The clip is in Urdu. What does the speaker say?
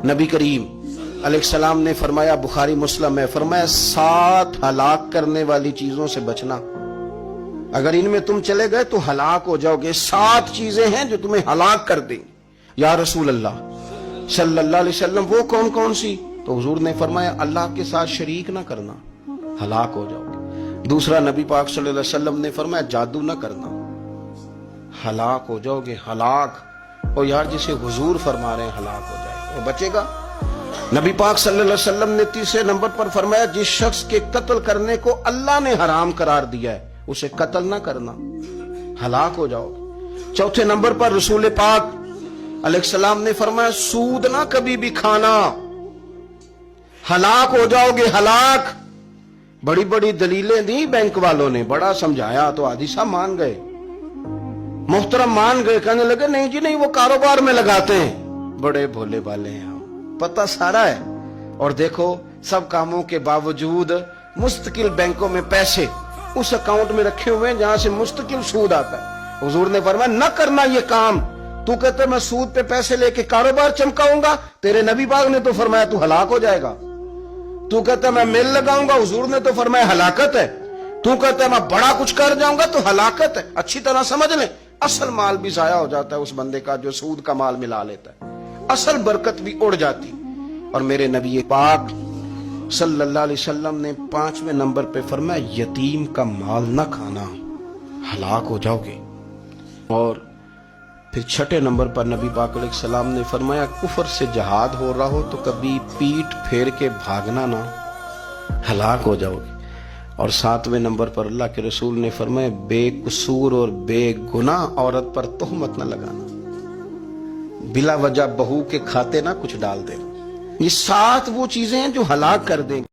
نبی کریم علیہ السلام نے فرمایا، بخاری مسلم ہے، فرمایا 7 ہلاک کرنے والی چیزوں سے بچنا، اگر ان میں تم چلے گئے تو ہلاک ہو جاؤ گے۔ 7 چیزیں ہیں جو تمہیں ہلاک کر دیں گی۔ یا رسول اللہ صلی اللہ علیہ وسلم وہ کون کون سی؟ تو حضور نے فرمایا اللہ کے ساتھ شریک نہ کرنا، ہلاک ہو جاؤ گے۔ دوسرا نبی پاک صلی اللہ علیہ وسلم نے فرمایا جادو نہ کرنا، ہلاک ہو جاؤ گے، ہلاک۔ اور یار جسے حضور فرما رہے ہیں ہلاک ہو جائے وہ بچے گا؟ نبی پاک صلی اللہ علیہ وسلم نے تیسرے نمبر پر فرمایا جس شخص کے قتل کرنے کو اللہ نے حرام قرار دیا ہے اسے قتل نہ کرنا، ہلاک ہو جاؤ گے۔ چوتھے نمبر پر رسول پاک علیہ السلام نے فرمایا سود نہ کبھی بھی کھانا، ہلاک ہو جاؤ گے، ہلاک۔ بڑی بڑی دلیلیں دی بینک والوں نے، بڑا سمجھایا تو حاجی صاحب مان گئے، محترم مان گئے، کہنے لگے نہیں جی نہیں وہ کاروبار میں لگاتے ہیں۔ بڑے بھولے والے ہیں ہم، پتہ سارا ہے۔ اور دیکھو سب کاموں کے باوجود مستقل بینکوں میں پیسے اس اکاؤنٹ میں رکھے ہوئے ہیں جہاں سے مستقل سود آتا ہے۔ حضور نے فرمایا نہ کرنا یہ کام۔ تو کہتے میں سود پہ پیسے لے کے کاروبار چمکاؤں گا، تیرے نبی پاک نے تو فرمایا تو ہلاک ہو جائے گا۔ تو کہتا میں میل لگاؤں گا، حضور نے تو فرمایا ہلاکت ہے۔ تو کہتا میں بڑا کچھ کر جاؤں گا تو ہلاکت ہے۔ اچھی طرح سمجھ لیں، اصل مال بھی ضائع ہو جاتا ہے اس بندے کا جو سود کا مال ملا لیتا ہے، اصل برکت بھی اڑ جاتی۔ اور میرے نبی پاک صلی اللہ علیہ وسلم نے 5ویں نمبر پہ فرمایا یتیم کا مال نہ کھانا، ہلاک ہو جاؤ گے۔ اور پھر 6 نمبر پر نبی پاک علیہ السلام نے فرمایا کفر سے جہاد ہو رہا ہو تو کبھی پیٹ پھیر کے بھاگنا نہ، ہلاک ہو جاؤ گے۔ اور 7ویں نمبر پر اللہ کے رسول نے فرمایا بے قصور اور بے گناہ عورت پر تہمت نہ لگانا، بلا وجہ بہو کے کھاتے نہ کچھ ڈال دے۔ یہ 7 وہ چیزیں ہیں جو ہلاک کر دیں گے۔